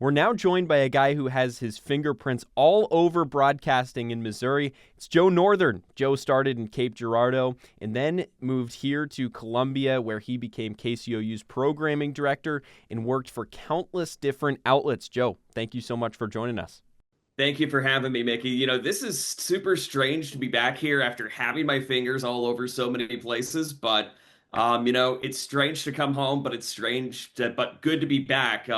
We're now joined by a guy who has his fingerprints all over broadcasting in Missouri. It's Joe Northern. Joe started in Cape Girardeau and then moved here to Columbia, where he became KCOU's programming director and worked for countless different outlets. Joe, thank you so much for joining us. Thank you for having me, Mickey. This is super strange to be back here after having my fingers all over so many places, but it's strange to come home, but but good to be back.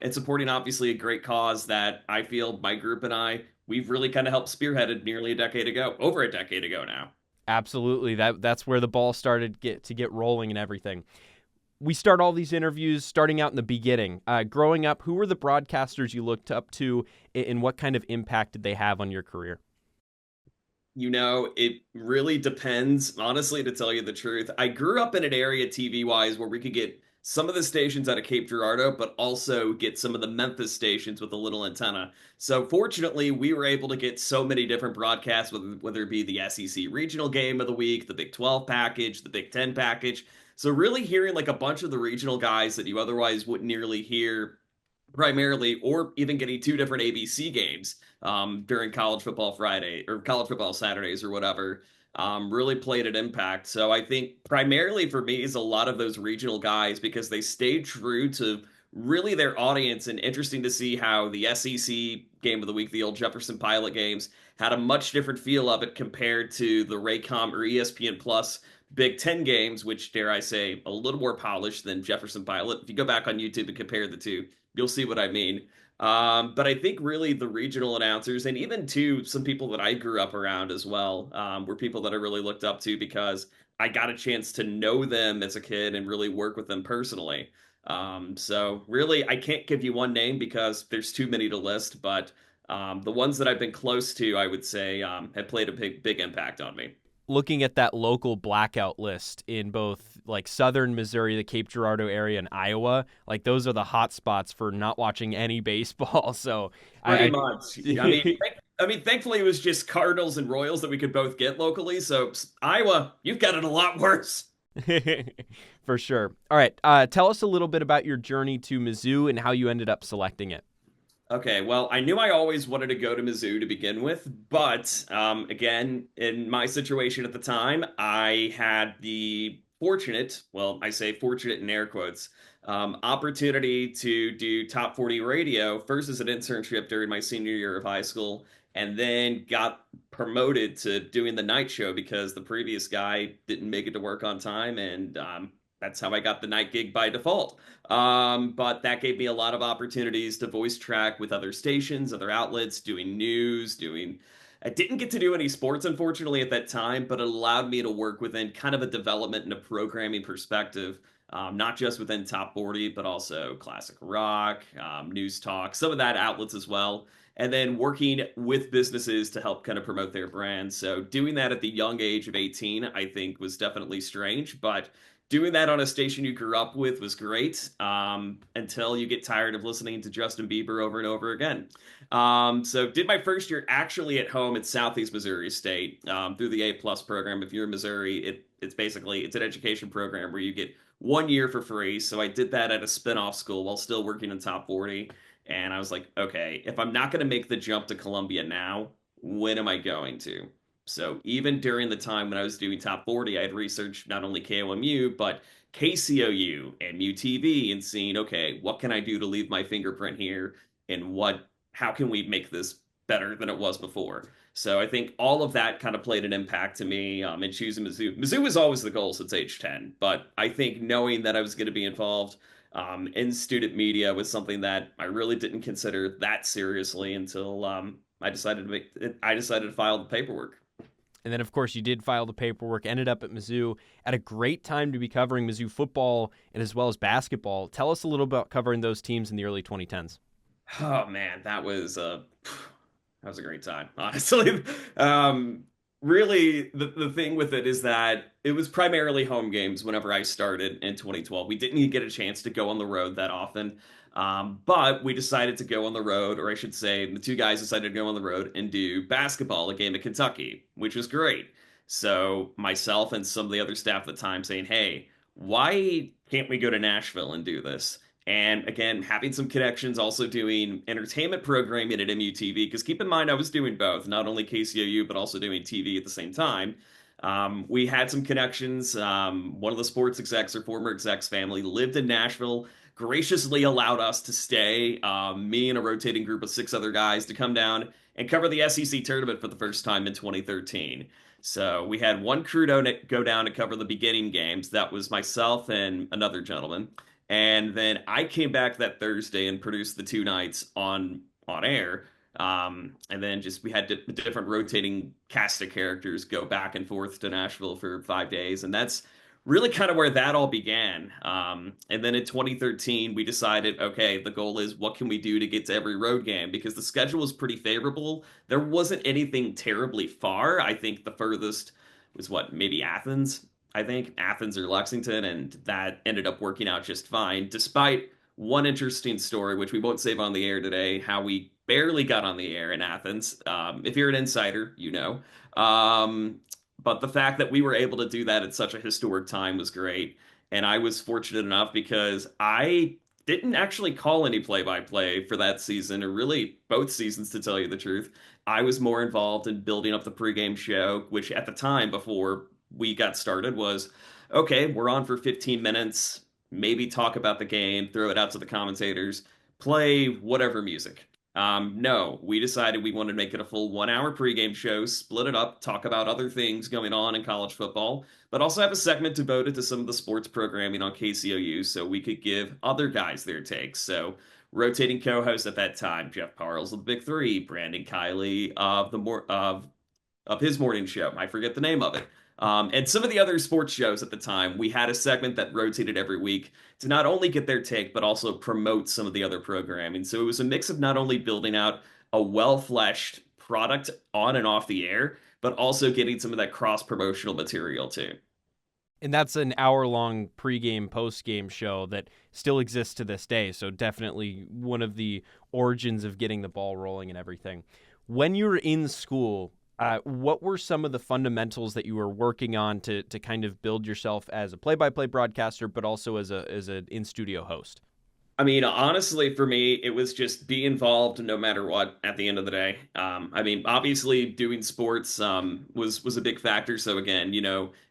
And supporting obviously a great cause that I feel my group and we've really kind of helped spearheaded nearly a decade ago, over a decade ago now. Absolutely. That's where the ball started to get rolling and everything. We start all these interviews starting out in the beginning. Growing up, who were the broadcasters you looked up to, and what kind of impact did they have on your career? It really depends, honestly, to tell you the truth. I grew up in an area TV wise where we could get some of the stations out of Cape Girardeau, but also get some of the Memphis stations with a little antenna. So fortunately, we were able to get so many different broadcasts, whether it be the SEC regional game of the week, the Big 12 package, the Big 10 package. So really hearing like a bunch of the regional guys that you otherwise wouldn't nearly hear primarily, or even getting two different ABC games during college football Friday or college football Saturdays or whatever, really played an impact. So I think primarily for me is a lot of those regional guys because they stayed true to really their audience, and interesting to see how the SEC game of the week, the old Jefferson Pilot games, had a much different feel of it compared to the Raycom or ESPN Plus Big Ten games, which dare I say, a little more polished than Jefferson Pilot. If you go back on YouTube and compare the two, you'll see what I mean. But I think really the regional announcers, and even to some people that I grew up around as well, were people that I really looked up to because I got a chance to know them as a kid and really work with them personally. So really, I can't give you one name because there's too many to list, but the ones that I've been close to, I would say, have played a big impact on me. Looking at that local blackout list in both like southern Missouri, the Cape Girardeau area, and Iowa, like those are the hot spots for not watching any baseball. So Pretty I, much. I Thankfully, it was just Cardinals and Royals that we could both get locally. So Iowa, you've got it a lot worse. for sure. All right, tell us a little bit about your journey to Mizzou and how you ended up selecting it. Okay, well, I knew I always wanted to go to Mizzou to begin with, but again, in my situation at the time, I had the fortunate, well, I say fortunate in air quotes, opportunity to do Top 40 radio, first as an internship during my senior year of high school, and then got promoted to doing the night show because the previous guy didn't make it to work on time, and that's how I got the night gig by default. But that gave me a lot of opportunities to voice track with other stations, other outlets, doing news, doing. I didn't get to do any sports, unfortunately, at that time, but it allowed me to work within kind of a development and a programming perspective, not just within Top 40, but also classic rock, news talk, some of that outlets as well. And then working with businesses to help kind of promote their brands. So doing that at the young age of 18, I think was definitely strange, but doing that on a station you grew up with was great until you get tired of listening to Justin Bieber over and over again. So did my first year actually at home at Southeast Missouri State through the A Plus program. If you're in Missouri, it's an education program where you get 1 year for free. So I did that at a spinoff school while still working in Top 40. And I was like, okay, if I'm not going to make the jump to Columbia now, when am I going to? So even during the time when I was doing Top 40, I had researched not only KOMU, but KCOU and MUTV and seeing, okay, what can I do to leave my fingerprint here and how can we make this better than it was before? So I think all of that kind of played an impact to me in choosing Mizzou. Mizzou was always the goal since age 10, but I think knowing that I was going to be involved in student media was something that I really didn't consider that seriously until I decided to file the paperwork. And then, of course, you did file the paperwork, ended up at Mizzou at a great time to be covering Mizzou football and as well as basketball. Tell us a little about covering those teams in the early 2010s. Oh man, that was a great time, honestly. Um, Really, the thing with it is that it was primarily home games whenever I started in 2012. We didn't get a chance to go on the road that often, but we decided to go on the road, or I should say, the two guys decided to go on the road and do basketball, a game at Kentucky, which was great. So myself and some of the other staff at the time saying, "Hey, why can't we go to Nashville and do this?" And again, having some connections, also doing entertainment programming at MUTV. Because keep in mind, I was doing both, not only KCOU, but also doing TV at the same time. We had some connections. One of the sports execs or former execs family lived in Nashville, graciously allowed us to stay, me and a rotating group of six other guys, to come down and cover the SEC tournament for the first time in 2013. So we had one crew go down to cover the beginning games. That was myself and another gentleman. And then I came back that Thursday and produced the two nights on air. And then just we had different rotating cast of characters go back and forth to Nashville for 5 days, and that's really kind of where that all began. And then in 2013, we decided, okay, the goal is what can we do to get to every road game because the schedule was pretty favorable. There wasn't anything terribly far. I think the furthest was what, maybe Athens. I think Athens or Lexington, and that ended up working out just fine, despite one interesting story, which we won't save on the air today, how we barely got on the air in Athens. If you're an insider, you know. But the fact that we were able to do that at such a historic time was great. And I was fortunate enough because I didn't actually call any play-by-play for that season, or really both seasons, to tell you the truth. I was more involved in building up the pregame show, which at the time, before we got started, was okay, we're on for 15 minutes, maybe talk about the game, throw it out to the commentators, play whatever music. No, we decided we wanted to make it a full 1 hour pregame show, split it up, talk about other things going on in college football, but also have a segment devoted to some of the sports programming on KCOU so we could give other guys their takes. So, rotating co-host at that time, Jeff Parles of the Big Three, Brandon Kiley of his morning show. I forget the name of it. And some of the other sports shows at the time, we had a segment that rotated every week to not only get their take, but also promote some of the other programming. So it was a mix of not only building out a well-fleshed product on and off the air, but also getting some of that cross-promotional material too. And that's an hour-long pregame, postgame show that still exists to this day. So definitely one of the origins of getting the ball rolling and everything. When you were in school, what were some of the fundamentals that you were working on to kind of build yourself as a play-by-play broadcaster, but also as an in-studio host? I mean, honestly, for me, it was just be involved no matter what at the end of the day. I mean, obviously, doing sports was a big factor. So again,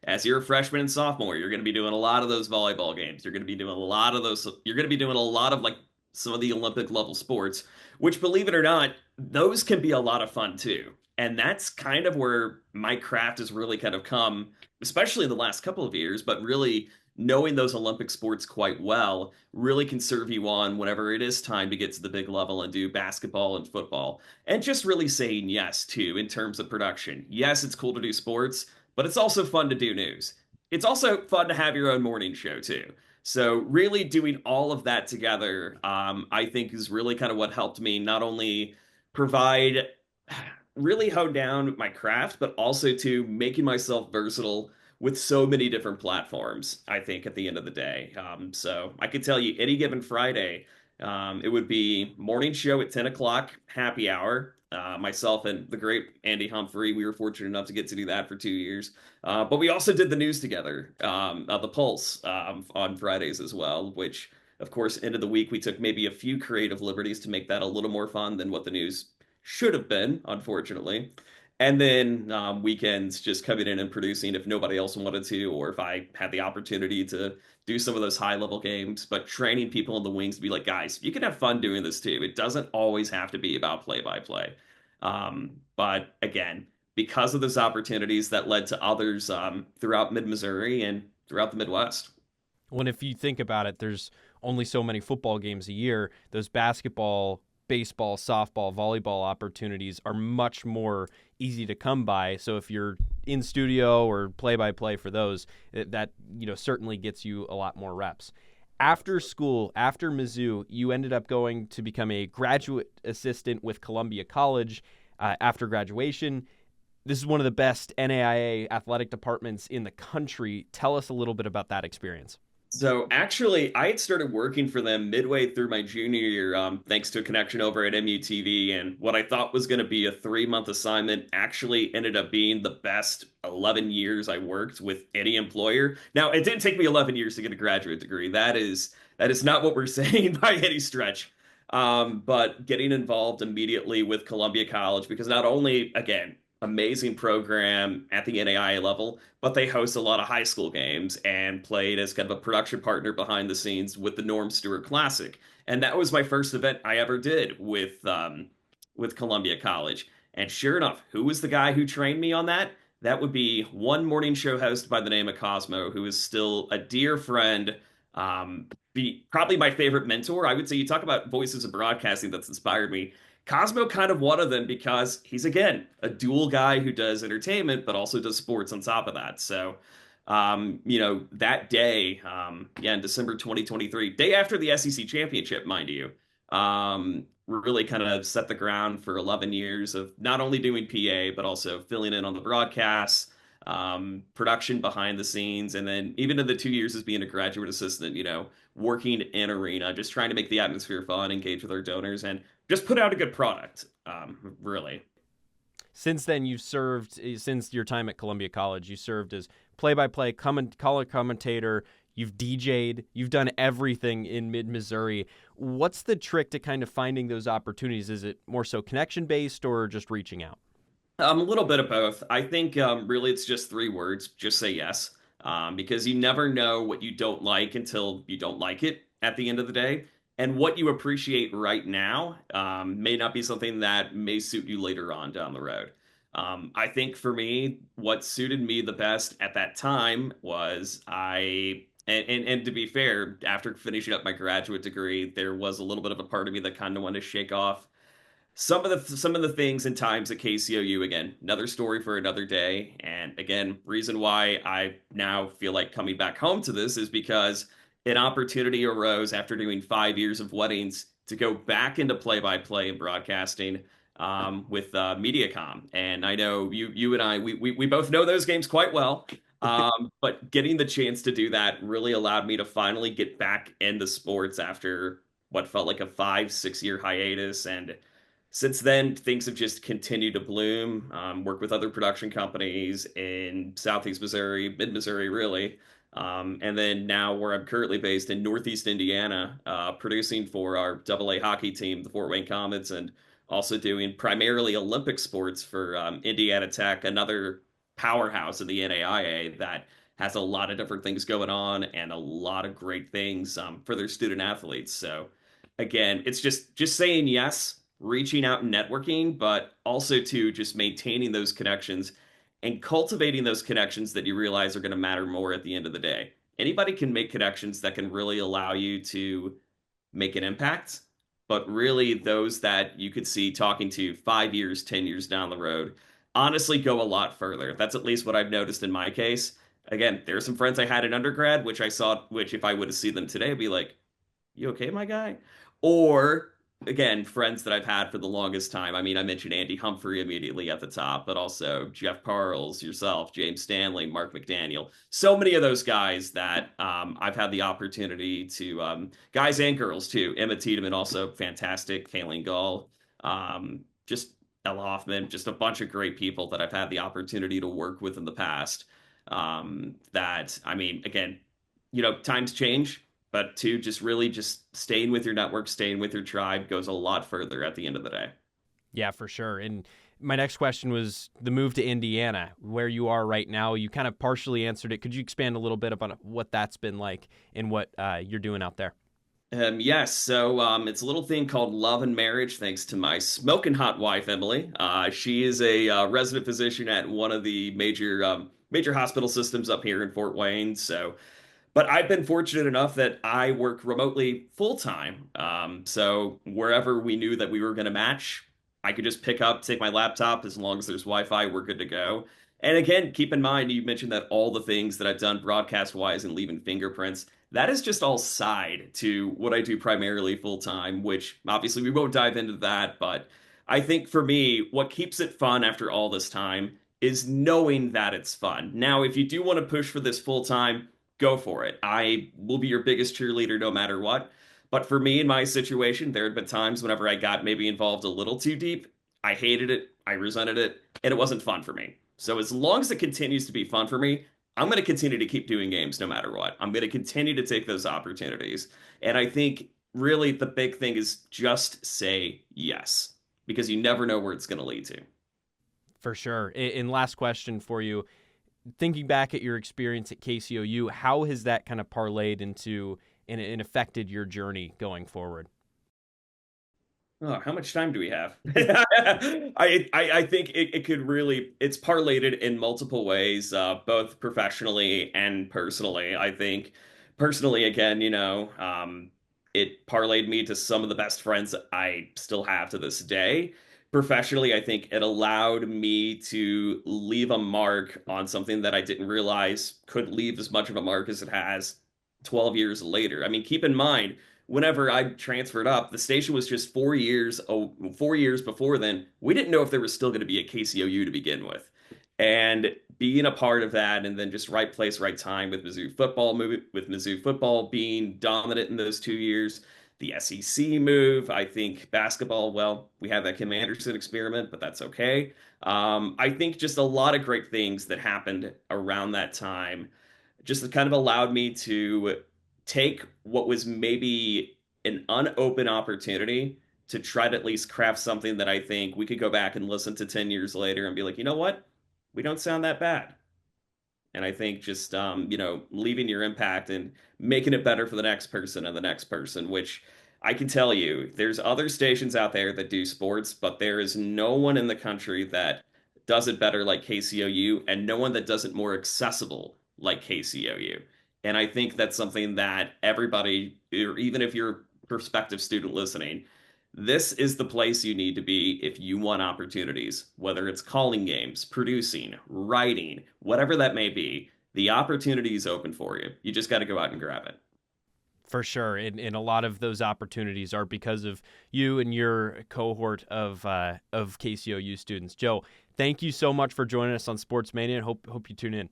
as you're a freshman and sophomore, you're going to be doing a lot of those volleyball games. You're going to be doing a lot of those. You're going to be doing a lot of like some of the Olympic level sports, which, believe it or not, those can be a lot of fun too. And that's kind of where my craft has really kind of come, especially in the last couple of years, but really knowing those Olympic sports quite well really can serve you on whenever it is time to get to the big level and do basketball and football. And just really saying yes too in terms of production. Yes, it's cool to do sports, but it's also fun to do news. It's also fun to have your own morning show too. So really doing all of that together, I think is really kind of what helped me not only provide, really hone down my craft, but also to making myself versatile with so many different platforms, I think, at the end of the day. So I could tell you any given Friday, it would be morning show at 10 o'clock, happy hour. Myself and the great Andy Humphrey, we were fortunate enough to get to do that for 2 years. But we also did the news together, the Pulse, on Fridays as well, which, of course, end of the week, we took maybe a few creative liberties to make that a little more fun than what the news should have been, unfortunately. And then weekends just coming in and producing if nobody else wanted to, or if I had the opportunity to do some of those high level games, but training people in the wings to be like, guys, you can have fun doing this too. It doesn't always have to be about play by play. But again, because of those opportunities that led to others throughout mid Missouri and throughout the Midwest. When if you think about it, there's only so many football games a year. Those basketball, baseball, softball, volleyball opportunities are much more easy to come by. So if you're in studio or play-by-play for those, that certainly gets you a lot more reps. After school, after Mizzou, you ended up going to become a graduate assistant with Columbia College after graduation. This is one of the best NAIA athletic departments in the country. Tell us a little bit about that experience. So actually, I had started working for them midway through my junior year, thanks to a connection over at MUTV. And what I thought was going to be a 3 month assignment actually ended up being the best 11 years I worked with any employer. Now, it didn't take me 11 years to get a graduate degree. That is That is not what we're saying by any stretch. But getting involved immediately with Columbia College, because not only, again, amazing program at the NAIA level, but they host a lot of high school games and played as kind of a production partner behind the scenes with the Norm Stewart Classic. And that was my first event I ever did with Columbia College. And sure enough, who was the guy who trained me on that? That would be one morning show host by the name of Cosmo, who is still a dear friend, probably my favorite mentor. I would say you talk about voices of broadcasting that's inspired me. Cosmo kind of one of them because he's again a dual guy who does entertainment but also does sports on top of that. So, that day, yeah, in December 2023, day after the SEC championship, mind you, really kind of set the ground for 11 years of not only doing PA but also filling in on the broadcasts, production behind the scenes, and then even in the 2 years as being a graduate assistant, working in arena, just trying to make the atmosphere fun, engage with our donors, and just put out a good product. Really. Since then, you've served, since your time at Columbia College, you served as play-by-play color commentator. You've DJ'd. You've done everything in mid-Missouri. What's the trick to kind of finding those opportunities? Is it more so connection-based or just reaching out? A little bit of both. I think really it's just three words. Just say yes. Because you never know what you don't like until you don't like it at the end of the day. And what you appreciate right now may not be something that may suit you later on down the road. I think for me, what suited me the best at that time was and to be fair, after finishing up my graduate degree, there was a little bit of a part of me that kind of wanted to shake off some of the things and times at KCOU. Again, another story for another day. And again, reason why I now feel like coming back home to this is because an opportunity arose after doing 5 years of weddings to go back into play-by-play and broadcasting with MediaCom. And I know you and I we both know those games quite well. But getting the chance to do that really allowed me to finally get back into sports after what felt like a 5, 6 year hiatus. And since then, things have just continued to bloom. Work with other production companies in Southeast Missouri, mid Missouri, really. And then now, where I'm currently based in Northeast Indiana, producing for our AA hockey team, the Fort Wayne Comets, and also doing primarily Olympic sports for Indiana Tech, another powerhouse in the NAIA that has a lot of different things going on and a lot of great things for their student athletes. So, again, it's just saying yes, reaching out and networking, but also to just maintaining those connections and cultivating those connections that you realize are going to matter more at the end of the day. Anybody can make connections that can really allow you to make an impact, but really those that you could see talking to 5 years, 10 years down the road honestly go a lot further. That's at least what I've noticed in my case. Again, there are some friends I had in undergrad, which if I would have seen them today, I'd be like, you okay, my guy? Or again, friends that I've had for the longest time. I mean, I mentioned Andy Humphrey immediately at the top, but also Jeff Parles, yourself, James Stanley, Mark McDaniel. So many of those guys that I've had the opportunity to, guys and girls too. Emma Tiedemann, also fantastic. Kayleen Gull, just Ella Hoffman, just a bunch of great people that I've had the opportunity to work with in the past. That, I mean, again, times change, but two, just really just staying with your network, staying with your tribe goes a lot further at the end of the day. Yeah, for sure. And my next question was the move to Indiana, where you are right now. You kind of partially answered it. Could you expand a little bit upon what that's been like and what you're doing out there? Yes, so it's a little thing called Love and Marriage, thanks to my smoking hot wife, Emily. She is a resident physician at one of the major hospital systems up here in Fort Wayne. But I've been fortunate enough that I work remotely full time. So wherever we knew that we were going to match, I could just pick up, take my laptop. As long as there's Wi-Fi, we're good to go. And again, keep in mind, you mentioned that all the things that I've done broadcast wise and leaving fingerprints, that is just all side to what I do primarily full time, which obviously we won't dive into that. But I think for me, what keeps it fun after all this time is knowing that it's fun. Now, if you do want to push for this full time, go for it. I will be your biggest cheerleader no matter what. But for me in my situation, there had been times whenever I got maybe involved a little too deep. I hated it, I resented it, and it wasn't fun for me. So as long as it continues to be fun for me, I'm going to continue to keep doing games no matter what. I'm going to continue to take those opportunities. And I think really the big thing is just say yes, because you never know where it's going to lead to. For sure. And last question for you. Thinking back at your experience at KCOU, how has that kind of parlayed into and affected your journey going forward? Oh, how much time do we have? I think it could really it's parlayed in multiple ways, both professionally and personally. I think personally, again, it parlayed me to some of the best friends I still have to this day. Professionally, I think it allowed me to leave a mark on something that I didn't realize could leave as much of a mark as it has 12 years later. I mean, keep in mind whenever I transferred up, the station was just 4 years, 4 years before then. We didn't know if there was still going to be a KCOU to begin with. And being a part of that, and then just right place, right time with Mizzou football being dominant in those 2 years, the SEC move. I think basketball, well, we had that Kim Anderson experiment, but that's okay. I think just a lot of great things that happened around that time just kind of allowed me to take what was maybe an unopened opportunity to try to at least craft something that I think we could go back and listen to 10 years later and be like, you know what? We don't sound that bad. And I think just leaving your impact and making it better for the next person and the next person, which I can tell you, there's other stations out there that do sports, but there is no one in the country that does it better like KCOU, and no one that does it more accessible like KCOU. And I think that's something that everybody, or even if you're a prospective student listening, this is the place you need to be if you want opportunities, whether it's calling games, producing, writing, whatever that may be. The opportunity is open for you. You just got to go out and grab it. For sure. And a lot of those opportunities are because of you and your cohort of KCOU students. Joe, thank you so much for joining us on Sports Mania, and hope you tune in.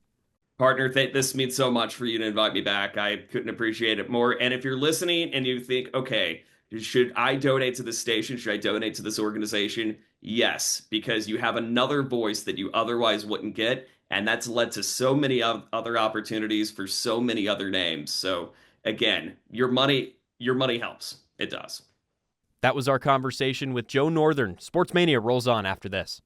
Partner, this means so much for you to invite me back. I couldn't appreciate it more. And if you're listening and you think, okay, should I donate to this station? Should I donate to this organization? Yes, because you have another voice that you otherwise wouldn't get. And that's led to so many other opportunities for so many other names. So again, your money helps. It does. That was our conversation with Joe Northern. Sports Mania rolls on after this.